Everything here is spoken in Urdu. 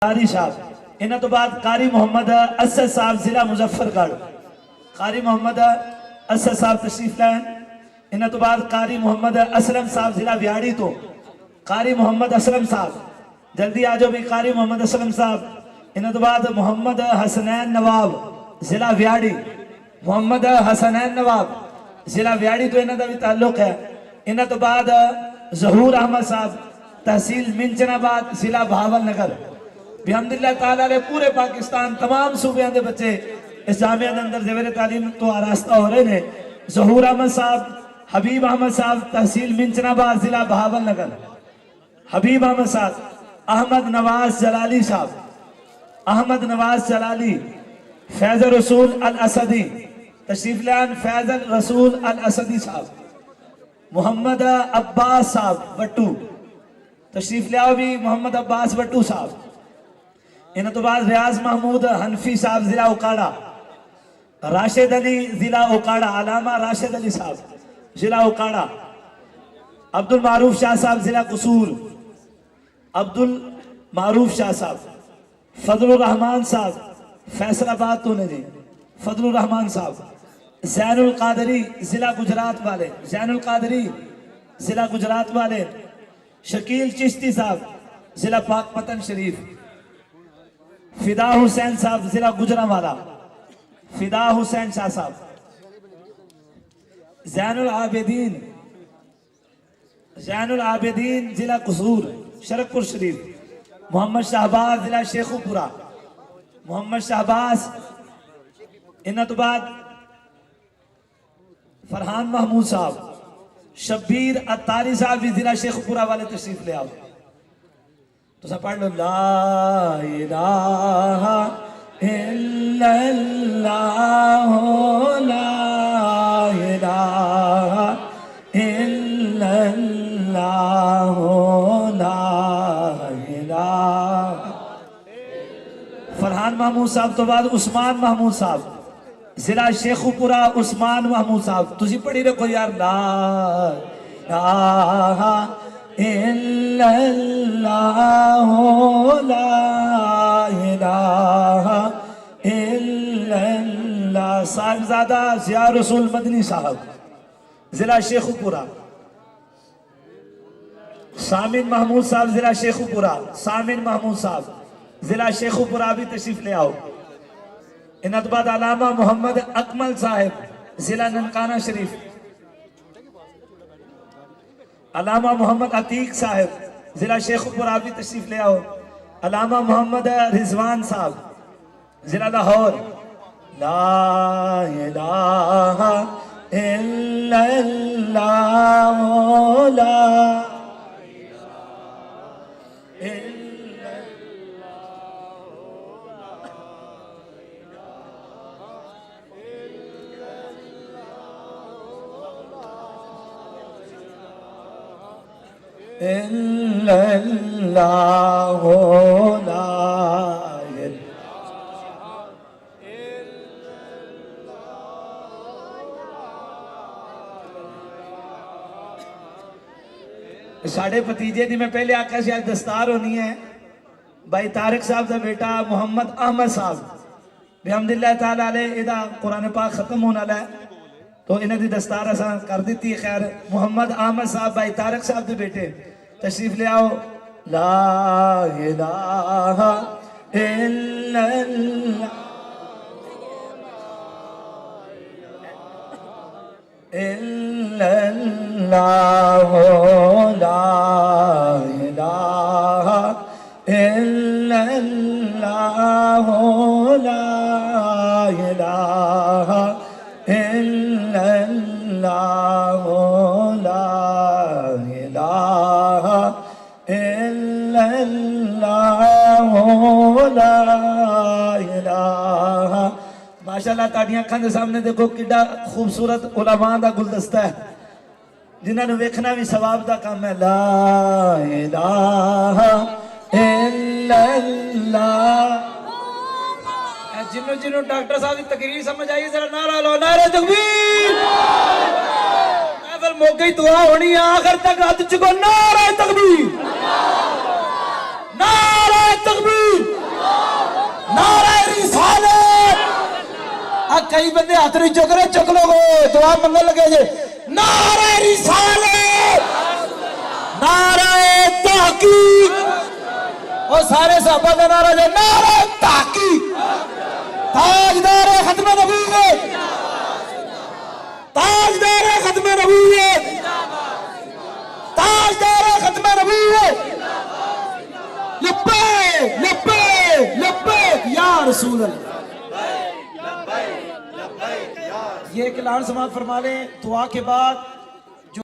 قاری صاحب انہاں تو بعد قاری محمد اسد صاحب ضلع مظفر گڑھ، قاری محمد اسد صاحب تشریف لائیں۔ انہاں تو بعد قاری محمد اسلم صاحب ضلع ویاڑی تو، قاری محمد اسلم صاحب جلدی آجو بھی، قاری محمد اسلم صاحب۔ انہاں تو بعد محمد حسنین نواب ضلع ویاڑی، محمد حسنین نواب ضلع ویاڑی تو انہاں دا بھی تعلق ہے۔ انہاں تو بعد ظہور احمد صاحب تحصیل منچن آباد ضلع بہاول نگر۔ بحمداللہ تعالیٰ علیہ پورے پاکستان تمام صوبیاں دے بچے اس جامعہ دے اندر زیور تعلیم تو آراستہ ہو رہے ہیں۔ ظہور احمد صاحب، حبیب احمد صاحب تحصیل منچن آباد ضلع بہاول نگر، حبیب احمد صاحب، احمد نواز جلالی صاحب، احمد نواز جلالی، فیض الرسول الاسدی تشریف لائن، فیض الرسول الاسدی صاحب، محمد عباس صاحب وٹو تشریف لے آؤ بھی، محمد عباس وٹو صاحب۔ انہاں تو بعد ریاض محمود حنفی صاحب ضلع اوکاڑا، راشد علی ضلع اوکاڑا، علامہ راشد علی صاحب ضلع اوکاڑا، عبد المعروف شاہ صاحب ضلع قصور، عبد المعروف شاہ صاحب، فضل الرحمان صاحب فیصل آباد تو نے جی، فضل الرحمان صاحب، زین القادری ضلع گجرات والے، زین القادری ضلع گجرات والے، شکیل چشتی صاحب ضلع پاک پتن شریف، فدا حسین صاحب ضلع گجرانوالہ، فدا حسین شاہ صاحب، زین العابدین ضلع قصور شرکپور شریف، محمد شہباز ضلع شیخوپورہ، محمد شہباز۔ انہاں تو بعد فرحان محمود صاحب، شبیر اتاری صاحب بھی ضلع شیخوپورہ والے تشریف لے آؤ تو سب پڑھ لو، لا الہ الا اللہ، لا الہ الا اللہ، لا الہ۔ فرحان محمود صاحب تو بعد عثمان محمود صاحب ضلع شیخوپورہ، عثمان محمود صاحب تسی پڑھی رکھو یار، لا الہ الا اللہ، لا الہ الا اللہ۔ صاحبزادہ ضیاء رسول مدنی صاحب ضلع شیخوپورہ، سامن محمود صاحب ضلع شیخوپورہ، سامن محمود صاحب ضلع شیخوپورہ بھی تشریف لے آؤ۔ انہاں تو بعد علامہ محمد اکمل صاحب ضلع ننکانہ شریف، علامہ محمد عتیق صاحب ضلع شیخوپورہ بھی تشریف لے آؤ۔ علامہ محمد رضوان صاحب ضلع لاہور، لا الہ الا اللہ، لا الا اللہ، لا ساڑھے بھتیجے دی میں پہلے آقا سے آج دستار ہونی ہے، بھائی طارق صاحب دا بیٹا محمد احمد صاحب بحمداللہ تعالیٰ علیہ ادھا قرآن پاک ختم ہونا لائے تو انہیں دی دستار آسان کر دیتی ہے۔ خیر محمد احمد صاحب بھائی طارق صاحب دے بیٹے تشریف لے آؤ، لا الہ الا اللہ، الا اللہ، لا الہ الا اللہ، لا الہ الا اللہ، لا الہ الا اللہ، لا الہ۔ ماشاءاللہ تاڑیاں کھانے دے سامنے دیکھو کڈا خوبصورت علماء دا گلدستہ ہے جنہاں نے ویکھنا بھی ثواب دا کام ہے، لا الہ الا اللہ۔ جنہوں ڈاکٹر صاحب کی تقریر سمجھ آئی ذرا نعرہ لو، نعرہ تکبیر۔ محفل موقع ہی دعا ہونی ہے آخر تک ہاتھ چکو، نعرہ تکبیر، نعرہ تکبیر، نعرہ رسالت۔ کئی بندے ہاتھ نہیں چک رہے، چک لو گے دعا منگنے لگے جے۔ نعرہ رسالت، نعرہ تحقیق، اور سارے صحابہ کا نعرہ جے نعرہ تحقیق۔ تاجدار ختم نبوت، تاجدار ختم نبوت، تاجدار ختم نبوت، لبیک لبیک لبیک یا رسول اللہ۔ یہ ایک اعلان سماعت فرما لیں، دعا کے بعد